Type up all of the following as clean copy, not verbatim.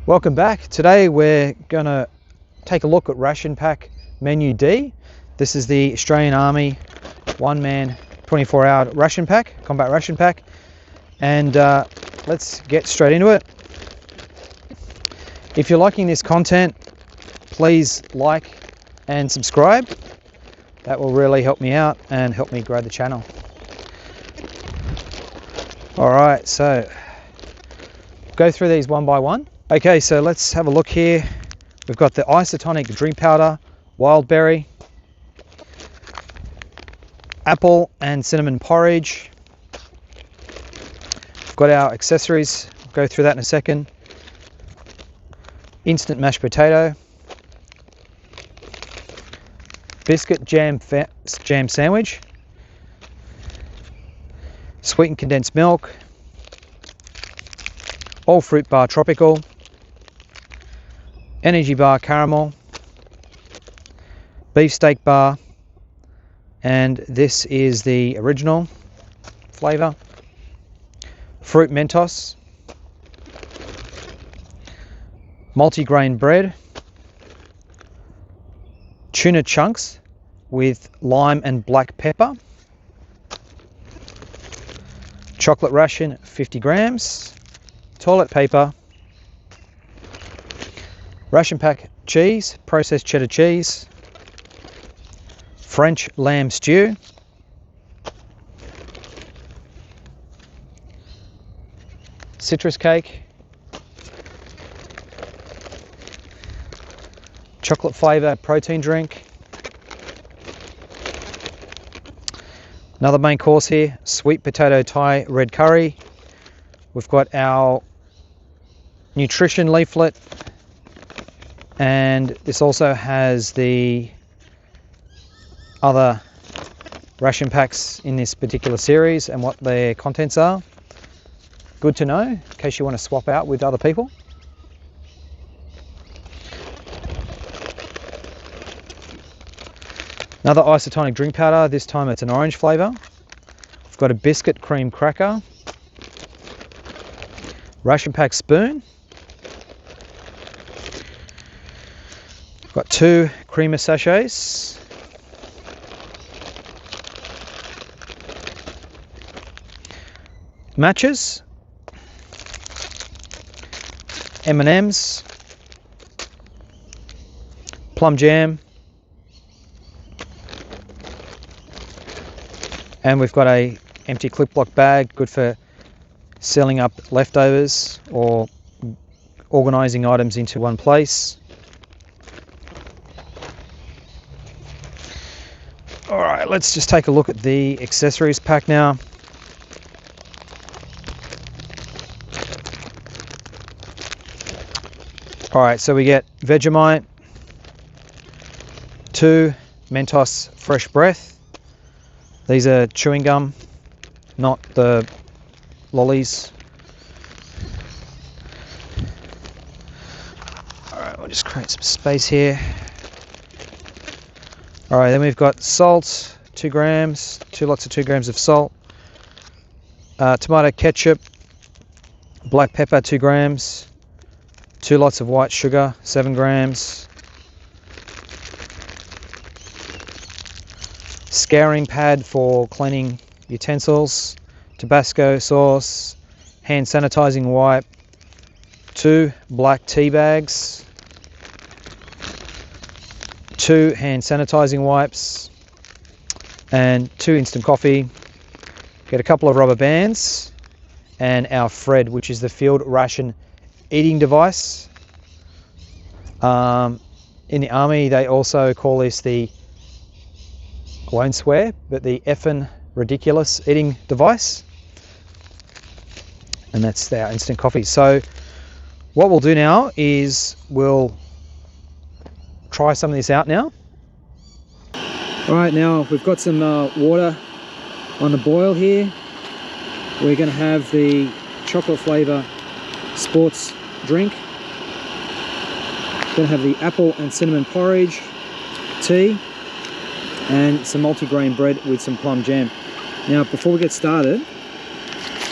Welcome back. Today we're going to take a look at Ration Pack Menu D. This is the Australian Army one-man 24-hour ration pack, combat ration pack. And let's get straight into it. If you're liking this content, please like and subscribe. That will really help me out and help me grow the channel. Alright, so go through these one by one. Okay, so let's have a look here. We've got the isotonic drink powder, wild berry, apple and cinnamon porridge. We've got our accessories, we'll go through that in a second. Instant mashed potato, biscuit jam sandwich, sweetened condensed milk, all fruit bar tropical, energy bar caramel, beef steak bar, and this is the original flavor, fruit Mentos, multi-grain bread, tuna chunks with lime and black pepper, chocolate ration 50 grams, toilet paper, ration pack cheese, processed cheddar cheese, French lamb stew, citrus cake, chocolate flavour protein drink, another main course here, sweet potato Thai red curry. We've got our nutrition leaflet, and this also has the other ration packs in this particular series and what their contents are. Good to know in case you want to swap out with other people. Another isotonic drink powder, this time it's an orange flavour. We've got a biscuit cream cracker, ration pack spoon, we've got 2 creamer sachets, matches, M&Ms, plum jam, and we've got a empty clip block bag, good for sealing up leftovers or organising items into one place. Alright, let's just take a look at the accessories pack now. Alright, so we get Vegemite, 2 Mentos Fresh Breath. These are chewing gum, not the lollies. Alright, we'll just create some space here. Alright, then we've got salt, 2 grams, 2 lots of 2 grams of salt. Tomato ketchup, black pepper, 2 grams. 2 lots of white sugar, 7 grams. Scouring pad for cleaning utensils. Tabasco sauce, hand sanitizing wipe, 2 black tea bags, 2 hand sanitizing wipes, and 2 instant coffee. Get a couple of rubber bands, and our Fred, which is the field ration eating device. In the army, they also call this the, I won't swear, but the effing ridiculous eating device. And that's our instant coffee. So what we'll do now is we'll try some of this out now. All right, now we've got some water on the boil here. We're going to have the chocolate flavour sports drink. Going to have the apple and cinnamon porridge, tea, and some multi-grain bread with some plum jam. Now, before we get started,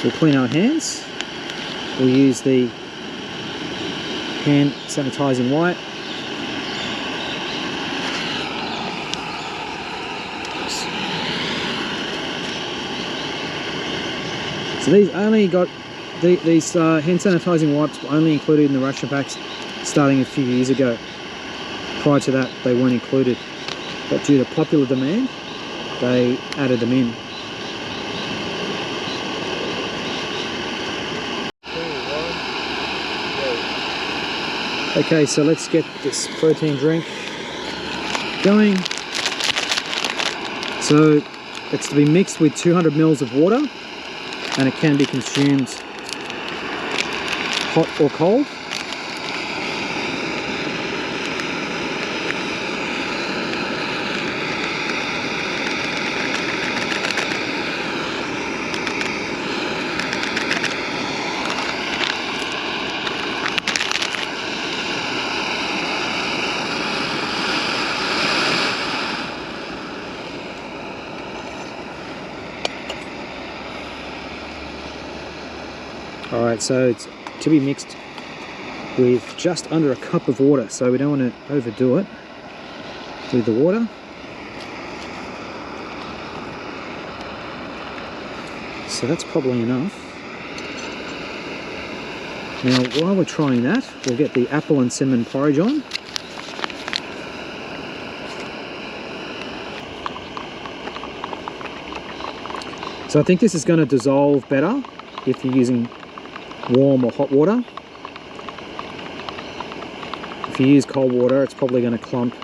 we'll clean our hands. We'll use the hand sanitizing wipe. So these only got these hand sanitizing wipes were only included in the ration packs starting a few years ago. Prior to that, they weren't included, but due to popular demand, they added them in. Okay, so let's get this protein drink going. So it's to be mixed with 200 ml of water, and it can be consumed hot or cold. Alright, so it's to be mixed with just under a cup of water, so we don't want to overdo it with the water. So that's probably enough. Now, while we're trying that, we'll get the apple and cinnamon porridge on. So I think this is going to dissolve better if you're using warm or hot water. If you use cold water, it's probably going to clump.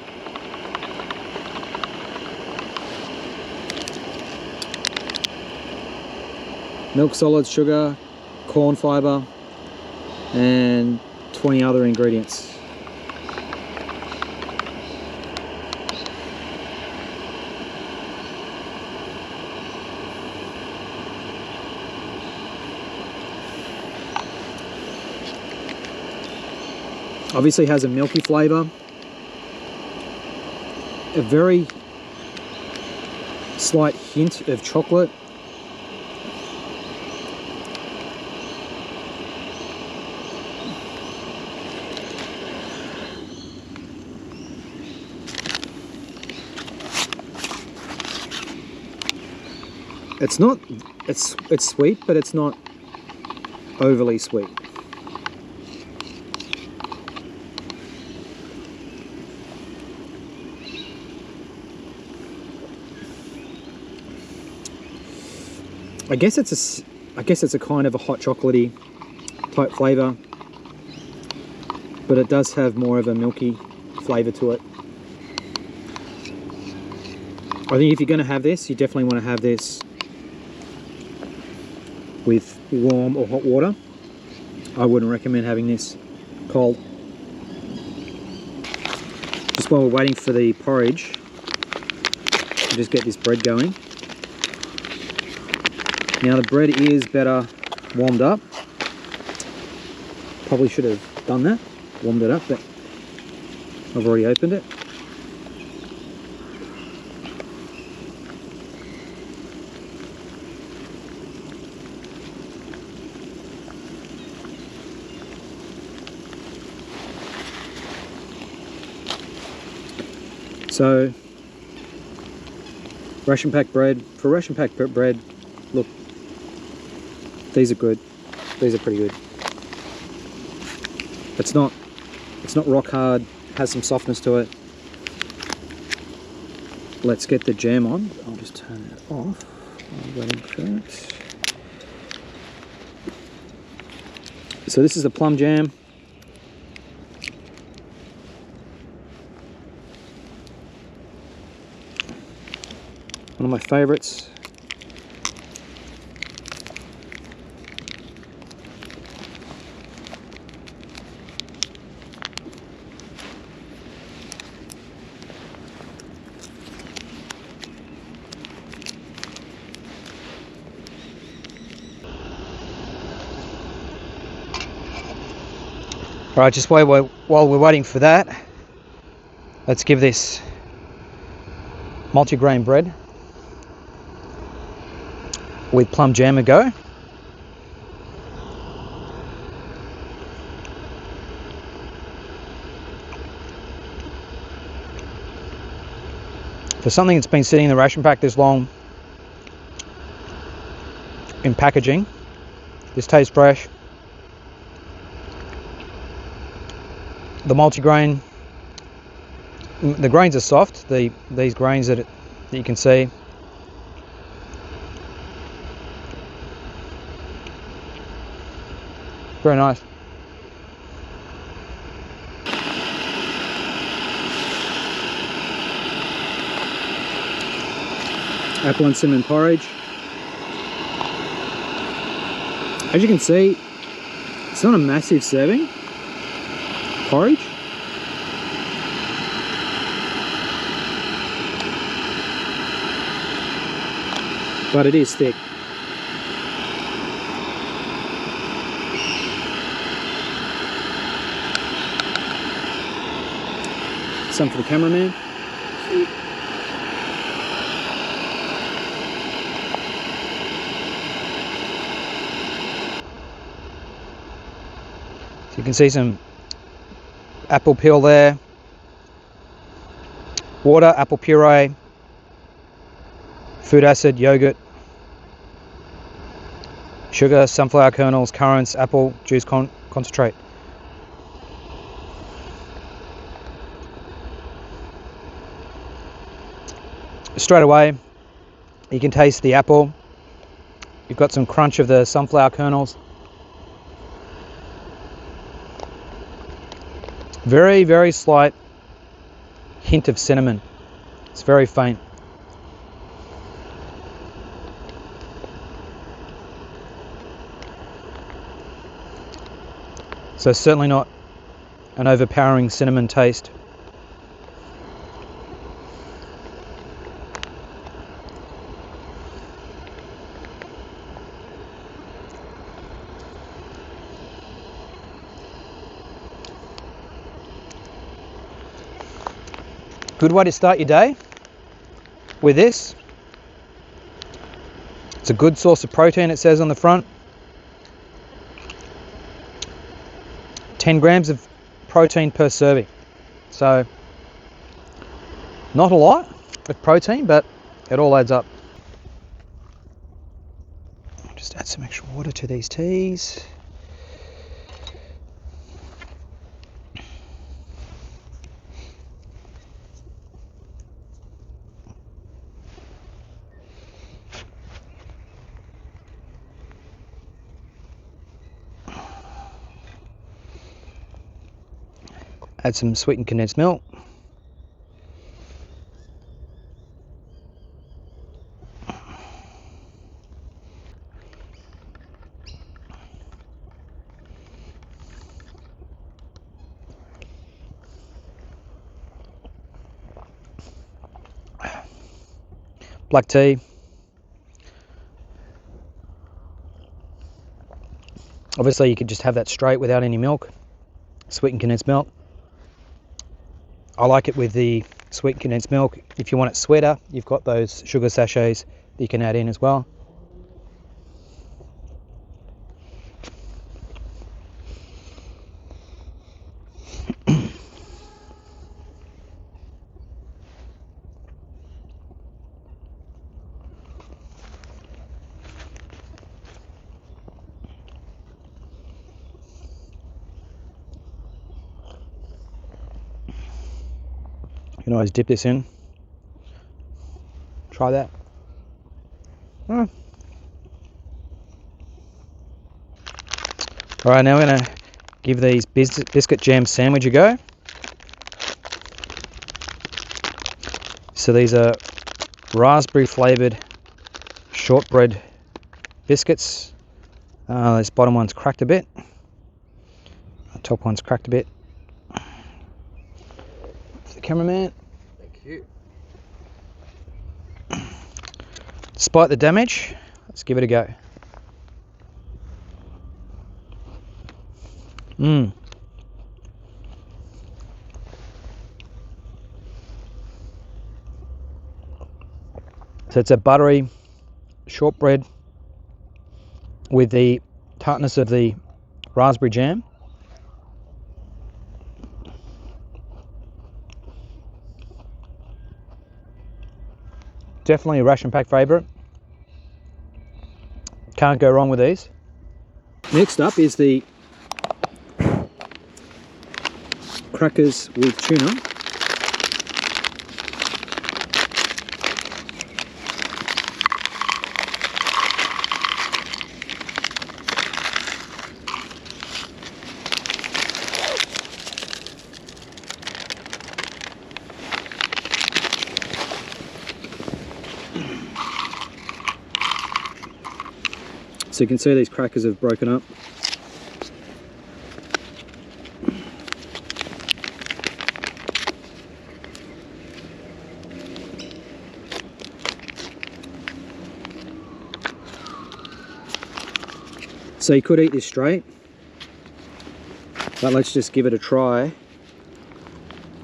Milk solids, sugar, corn fibre, and 20 other ingredients. Obviously has a milky flavour, a very slight hint of chocolate. It's sweet, but it's not overly sweet. I guess it's a kind of a hot chocolatey type flavour, but it does have more of a milky flavour to it. I think if you're going to have this, you definitely want to have this with warm or hot water. I wouldn't recommend having this cold. Just while we're waiting for the porridge, we'll just get this bread going. Now the bread is better warmed up. Probably should have done that, warmed it up, but I've already opened it. So, ration pack bread. For ration pack bread, look, these are good. These are pretty good. It's not rock hard. Has some softness to it. Let's get the jam on. I'll just turn that off. I'm waiting for it. So this is the plum jam. One of my favorites. All right, just while we're waiting for that, let's give this multigrain bread with plum jam a go. For something that's been sitting in the ration pack this long in packaging, this tastes fresh. The multigrain, the grains are soft, these grains that you can see. Very nice. Apple and cinnamon porridge. As you can see, it's not a massive serving. Porridge. But it is thick. Some for the cameraman. So you can see some apple peel there, water, apple puree, food acid, yogurt, sugar, sunflower kernels, currants, apple juice concentrate. Straight away you can taste the apple. You've got some crunch of the sunflower kernels. Very, very slight hint of cinnamon. It's very faint. So certainly not an overpowering cinnamon taste. Good way to start your day with this. It's a good source of protein, it says on the front. 10 grams of protein per serving. So not a lot of protein, but it all adds up. Just add some extra water to these teas. Add some sweetened condensed milk. Black tea. Obviously you could just have that straight without any milk. Sweetened condensed milk. I like it with the sweetened condensed milk. If you want it sweeter, you've got those sugar sachets that you can add in as well. You can always dip this in. Try that. All right, now we're going to give these biscuit jam sandwich a go. So these are raspberry flavoured shortbread biscuits. This bottom one's cracked a bit. The top one's cracked a bit. The cameraman. Thank you. Despite the damage, let's give it a go. So it's a buttery shortbread with the tartness of the raspberry jam. Definitely a ration pack favourite. Can't go wrong with these. Next up is the crackers with tuna. So you can see these crackers have broken up. So you could eat this straight, but let's just give it a try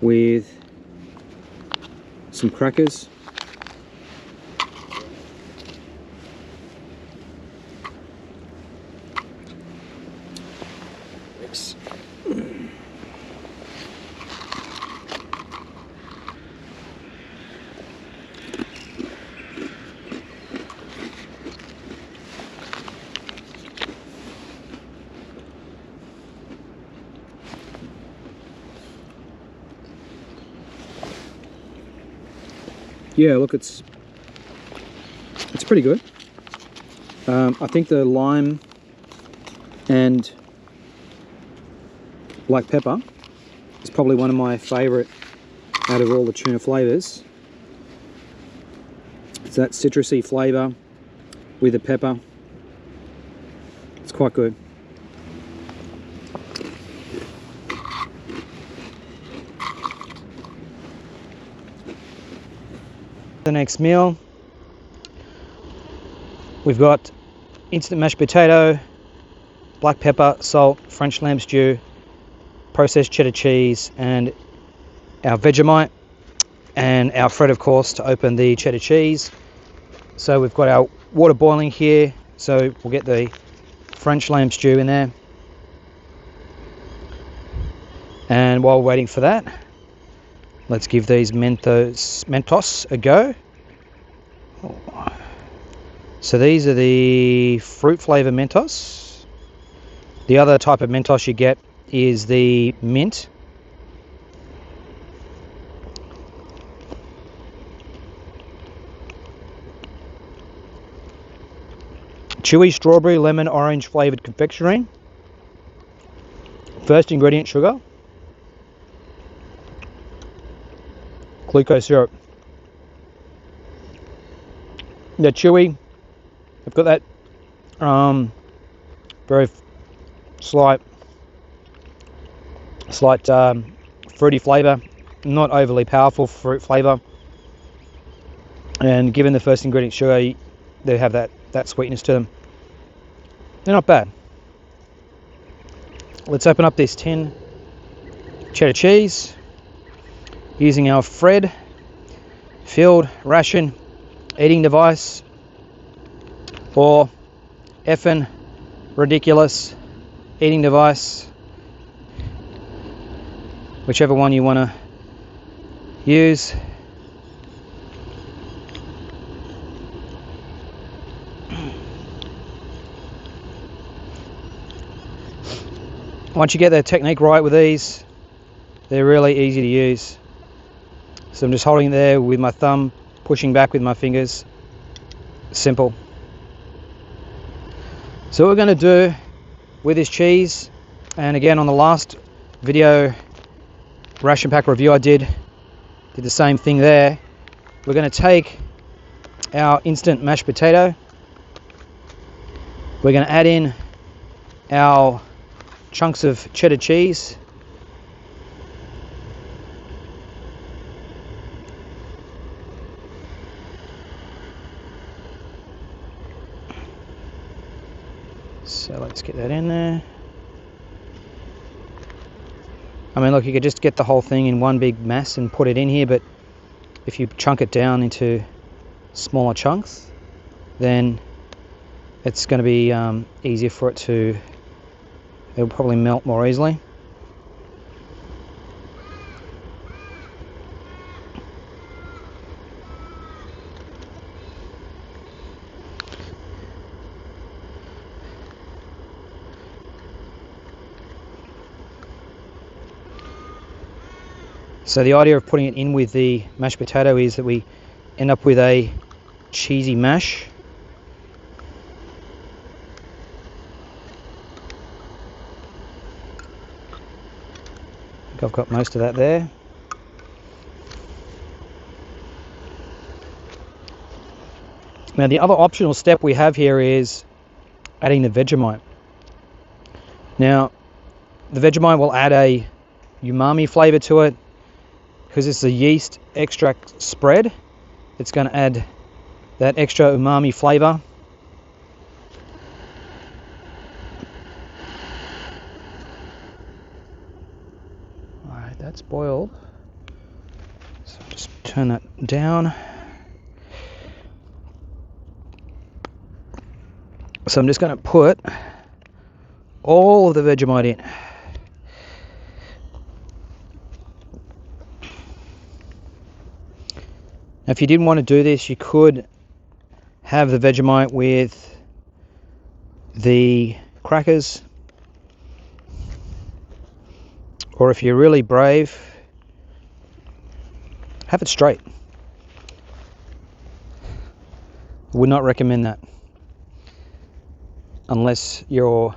with some crackers. Oops. Yeah, look, it's pretty good. I think the lime and black pepper is probably one of my favourite out of all the tuna flavours. It's that citrusy flavour with the pepper. It's quite good. The next meal, we've got instant mashed potato, black pepper, salt, French lamb stew, processed cheddar cheese, and our Vegemite, and our Fred, of course, to open the cheddar cheese. So we've got our water boiling here, so we'll get the French lamb stew in there. And while we're waiting for that, let's give these Mentos a go. So these are the fruit flavour Mentos. The other type of Mentos you get is the mint. Chewy strawberry, lemon, orange flavoured confectionery. First ingredient, sugar. Glucose syrup. They're chewy. They've got that very slight fruity flavour, not overly powerful fruit flavour. And given the first ingredient, sugar, they have that sweetness to them. They're not bad. Let's open up this tin cheddar cheese using our Fred filled ration eating device, or effing ridiculous eating device, whichever one you want to use. Once you get the technique right with these, they're really easy to use. So I'm just holding it there with my thumb, pushing back with my fingers. Simple. So what we're going to do with this cheese, and again on the last video ration pack review I did the same thing there. We're going to take our instant mashed potato. We're going to add in our chunks of cheddar cheese. So let's get that in there. I mean, look, you could just get the whole thing in one big mass and put it in here, but if you chunk it down into smaller chunks, then it's going to be easier for it to, it'll probably melt more easily. So the idea of putting it in with the mashed potato is that we end up with a cheesy mash. I think I've got most of that there. Now the other optional step we have here is adding the Vegemite. Now the Vegemite will add a umami flavour to it. Because it's a yeast extract spread, it's going to add that extra umami flavour. Alright, that's boiled. So just turn that down. So I'm just going to put all of the Vegemite in. Now, if you didn't want to do this, you could have the Vegemite with the crackers, or if you're really brave, have it straight. Would not recommend that unless you're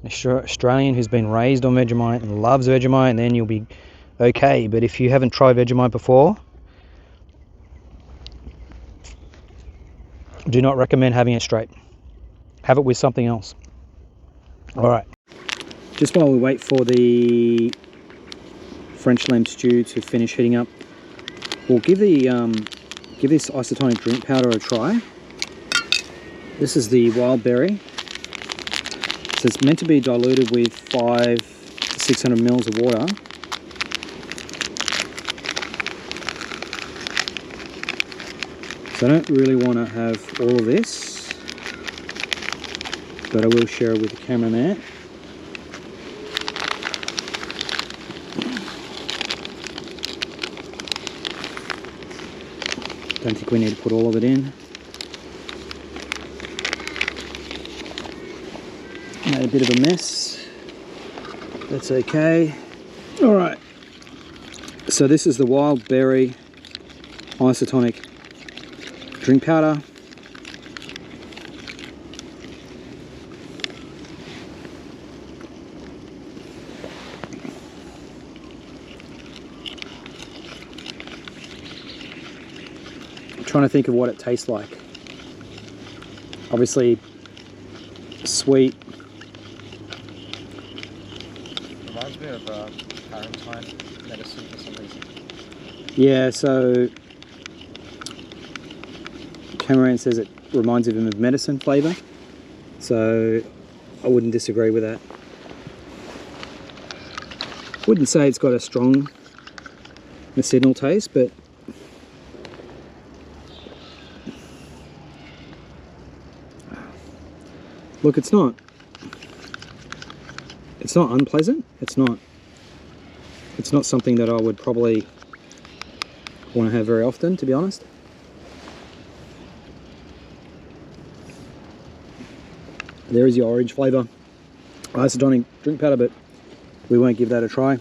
an Australian who's been raised on Vegemite and loves Vegemite, and then you'll be okay. But if you haven't tried Vegemite before, do not recommend having it straight. Have it with something else. Alright, just while we wait for the French lamb stew to finish heating up, we'll give this isotonic drink powder a try. This is the wild berry. So it's meant to be diluted with 500 to 600 mils of water. So I don't really want to have all of this, but I will share it with the cameraman. Don't think we need to put all of it in. Made a bit of a mess. That's okay. All right. So this is the wild berry isotonic drink powder. I'm trying to think of what it tastes like. Obviously sweet. Reminds me of Quarantine medicine for some reason. Yeah, so Cameron says it reminds him of medicine flavour, so I wouldn't disagree with that. Wouldn't say it's got a strong medicinal taste, but look, it's not unpleasant. It's not something that I would probably want to have very often, to be honest. There is your orange flavour isotonic drink powder, but we won't give that a try.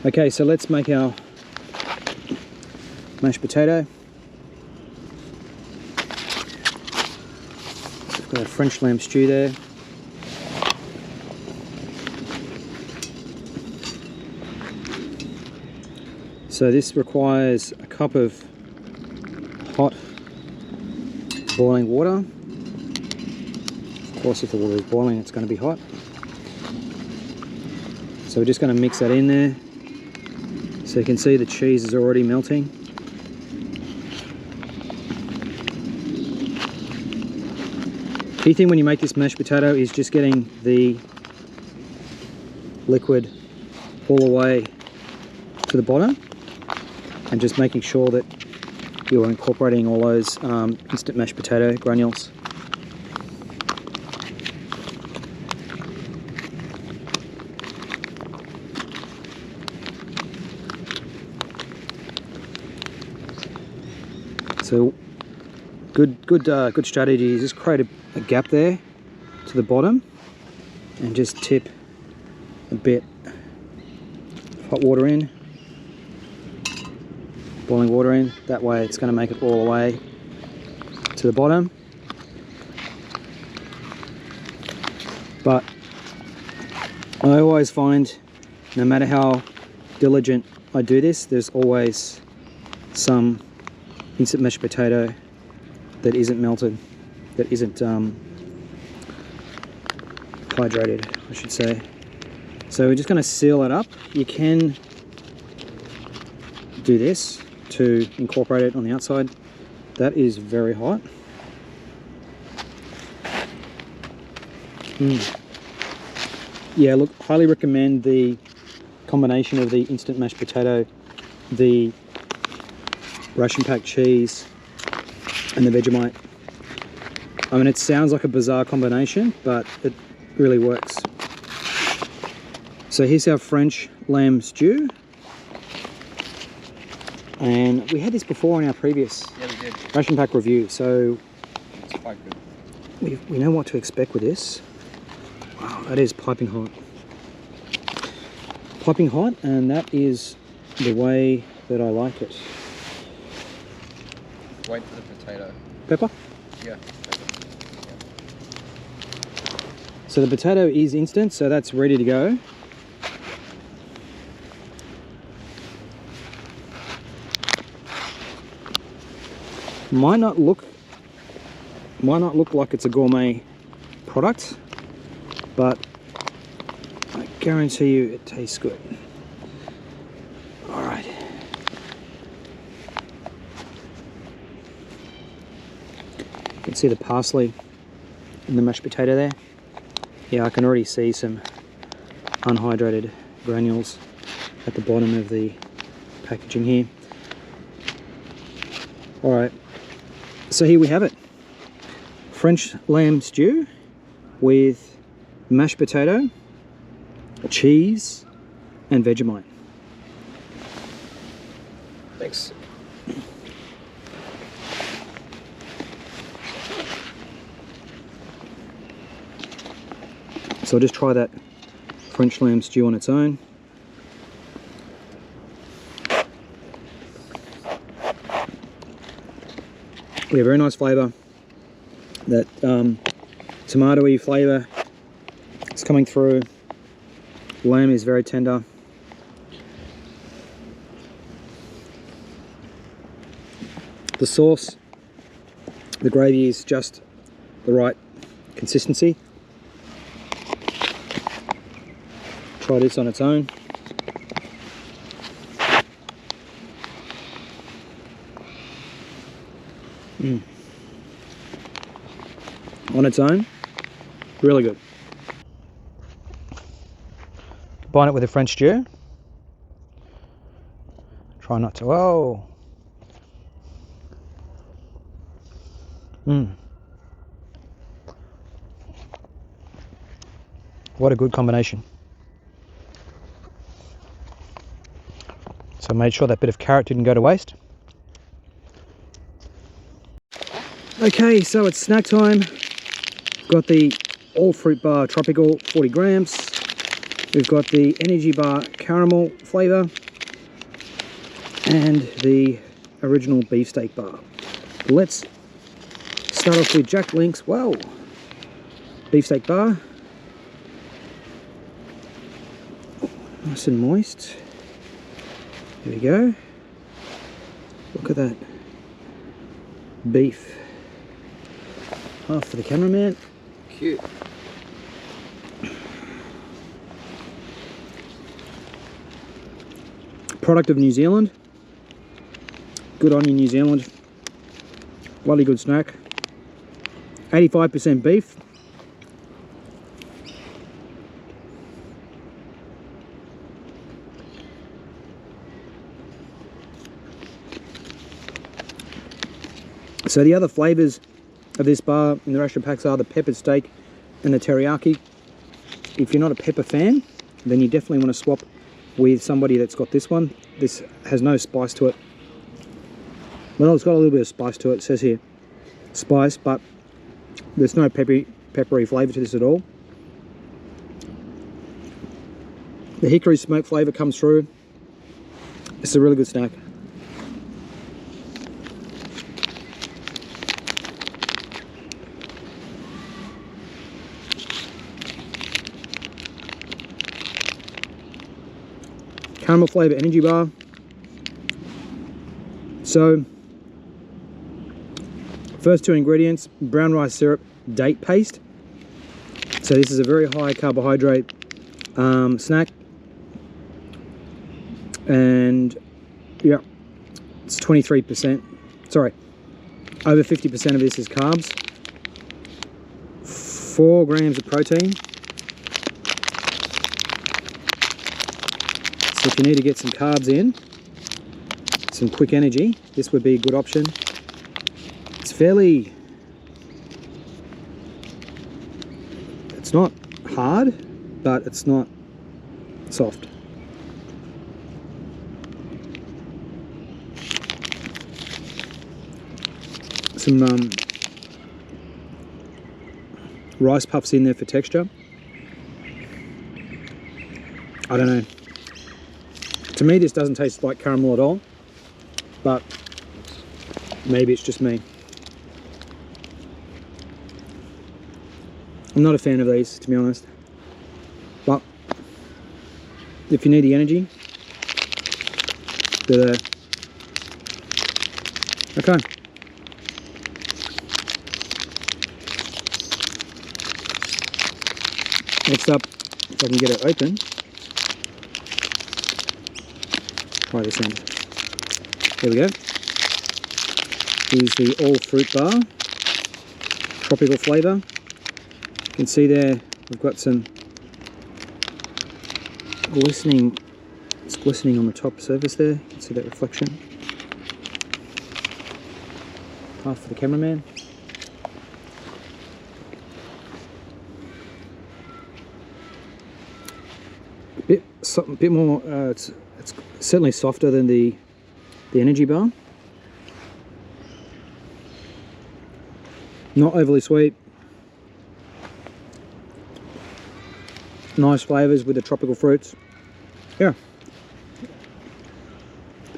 Okay, so let's make our mashed potato. So we've got a French lamb stew there. So this requires a cup of hot boiling water. Of course, if the water is boiling, it's going to be hot. So we're just going to mix that in there. So you can see the cheese is already melting. Key thing when you make this mashed potato is just getting the liquid all the way to the bottom and just making sure that you're incorporating all those instant mashed potato granules. So good strategy is just create a gap there to the bottom and just tip a bit of hot water in, boiling water in. That way it's going to make it all the way to the bottom. But I always find, no matter how diligent I do this, there's always some instant mashed potato that isn't melted, that isn't hydrated, I should say. So we're just going to seal it up. You can do this to incorporate it on the outside. That is very hot. Yeah, look, highly recommend the combination of the instant mashed potato, the ration pack cheese, and the Vegemite. I mean, it sounds like a bizarre combination, but it really works. So here's our French lamb stew. And we had this before in our previous ration pack review, so It's quite good. we know what to expect with this. Wow, that is piping hot. Piping hot, and that is the way that I like it. Wait for the potato. Pepper? Yeah. So the potato is instant, so that's ready to go. Might not look like it's a gourmet product, but I guarantee you it tastes good. All right. You can see the parsley in the mashed potato there. Yeah, I can already see some unhydrated granules at the bottom of the packaging here. All right, so here we have it. French lamb stew with mashed potato, cheese, and Vegemite. Thanks. So I'll just try that French lamb stew on its own. Yeah, very nice flavour. That tomatoey flavour is coming through. Lamb is very tender. The sauce, the gravy is just the right consistency. Try this on its own. On its own, really good. Combine it with a French stew. Try not to, oh. What a good combination. So I made sure that bit of carrot didn't go to waste. Okay, so it's snack time. Got the all fruit bar tropical 40 grams. We've got the energy bar caramel flavour and the original beefsteak bar. Let's start off with Jack Link's, wow, beefsteak bar. Nice and moist. There we go. Look at that beef. Half for the cameraman. Cute. Product of New Zealand. Good on you, New Zealand. Bloody good snack. 85% beef. So the other flavours of this bar in the ration packs are the peppered steak and the teriyaki. If you're not a pepper fan, then you definitely want to swap with somebody that's got this one. This has no spice to it. Well, it's got a little bit of spice to it. It says here spice, but there's no peppery flavour to this at all. The hickory smoke flavour comes through. It's a really good snack. Caramel flavour energy bar. So, first two ingredients, brown rice syrup, date paste. So this is a very high carbohydrate snack. And yeah, it's 23%, sorry, over 50% of this is carbs. 4 grams of protein. So if you need to get some carbs in, some quick energy, this would be a good option. It's fairly, it's not hard, but it's not soft. Some rice puffs in there for texture. I don't know. To me, this doesn't taste like caramel at all, but maybe it's just me. I'm not a fan of these, to be honest. But if you need the energy, they're there. Okay. Next up, if I can get it open, try this end. There we go. Here's the all fruit bar, tropical flavour. You can see there we've got some glistening, it's glistening on the top surface there. You can see that reflection. Half for the cameraman. A bit more, it's certainly softer than the energy bar. Not overly sweet. Nice flavours with the tropical fruits. Yeah.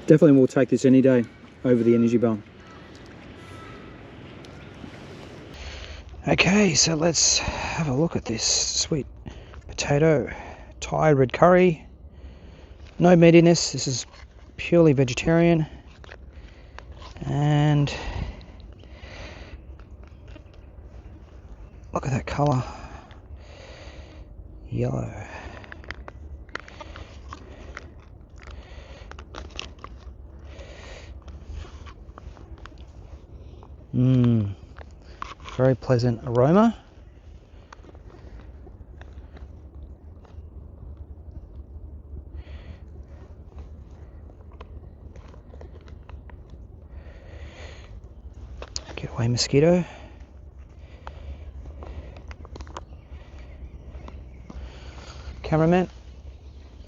Definitely will take this any day over the energy bar. Okay, so let's have a look at this sweet potato Thai red curry. No meat in this. This is purely vegetarian. And look at that colour. Yellow. Very pleasant aroma. Get away, mosquito. Cameraman.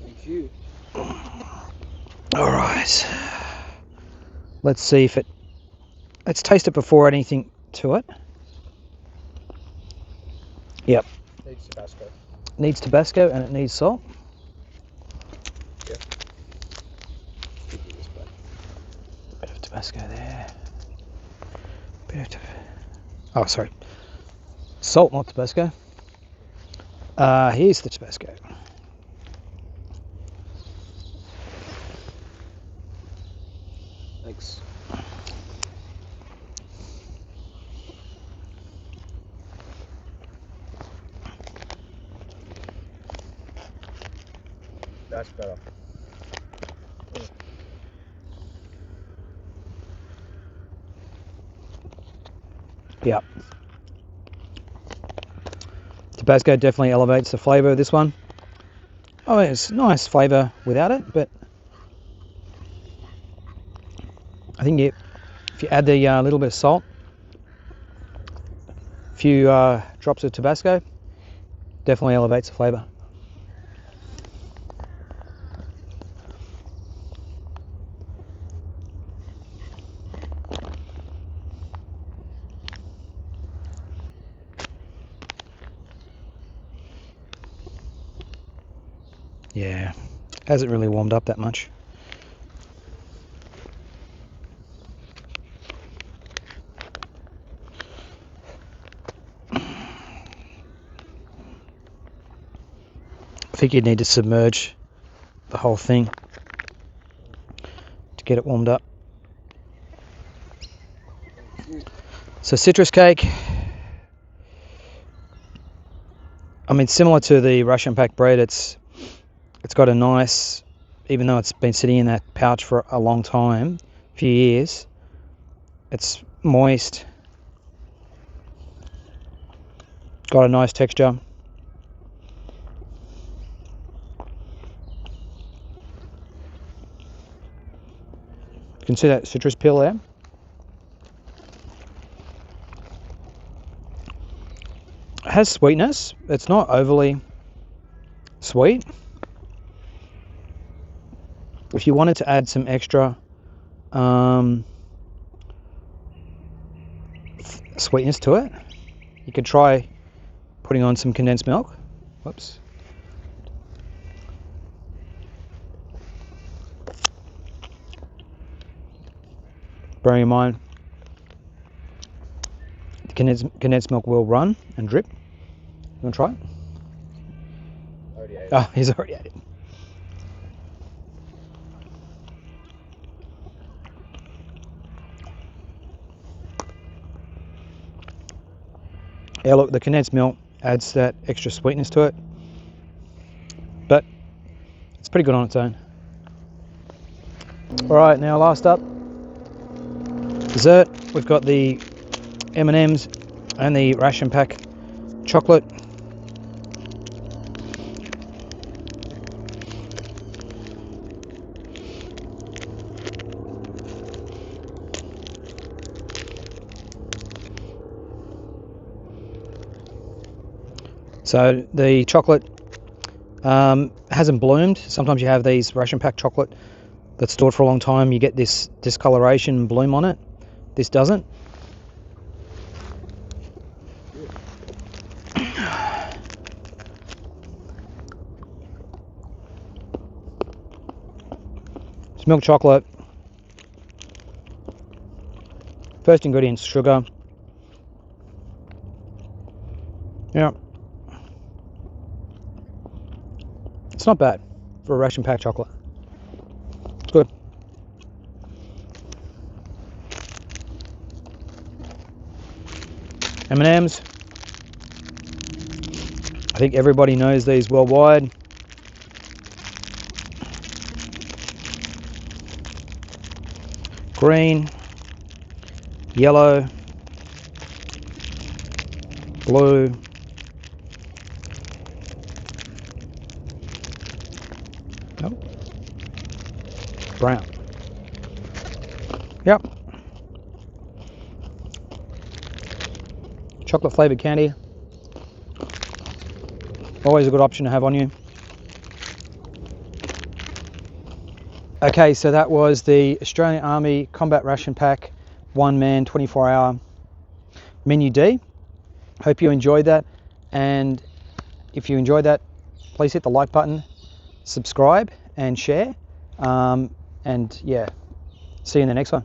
Thank you. All right. Let's see if it. Let's taste it before anything to it. Yep. Needs Tabasco. Needs Tabasco and it needs salt. Yeah. Bit of Tabasco there. Oh, sorry. Salt, not Tabasco. Here's the Tabasco. Thanks. That's better. Yeah. Tabasco definitely elevates the flavour of this one. Oh, it's nice flavour without it, but I think if you add the little bit of salt, a few drops of Tabasco, definitely elevates the flavour. Yeah, hasn't really warmed up that much. I think you'd need to submerge the whole thing to get it warmed up. So citrus cake, I mean, similar to the Ration pack bread, it's got a nice, even though it's been sitting in that pouch for a long time, a few years, it's moist, got a nice texture. You can see that citrus peel there. It has sweetness. It's not overly sweet. If you wanted to add some extra sweetness to it, you could try putting on some condensed milk. Whoops. Bearing in mind, the condensed milk will run and drip. You want to try it? Already ate it. Oh, he's already ate it. Yeah, look, the condensed milk adds that extra sweetness to it, but it's pretty good on its own. All right, now last up, dessert. We've got the M&Ms and the Ration pack chocolate. So the chocolate hasn't bloomed. Sometimes you have these Ration pack chocolate that's stored for a long time, you get this discoloration and bloom on it. This doesn't. It's milk chocolate. First ingredient's sugar. Yeah. It's not bad for a Ration pack chocolate. It's good. M&Ms. I think everybody knows these worldwide. Green, yellow, blue, brown. Yep. Chocolate flavored candy. Always a good option to have on you. Okay, so that was the Australian Army Combat Ration Pack 1-man 24-hour menu D. Hope you enjoyed that, and if you enjoyed that, please hit the like button, subscribe and share, and yeah, see you in the next one.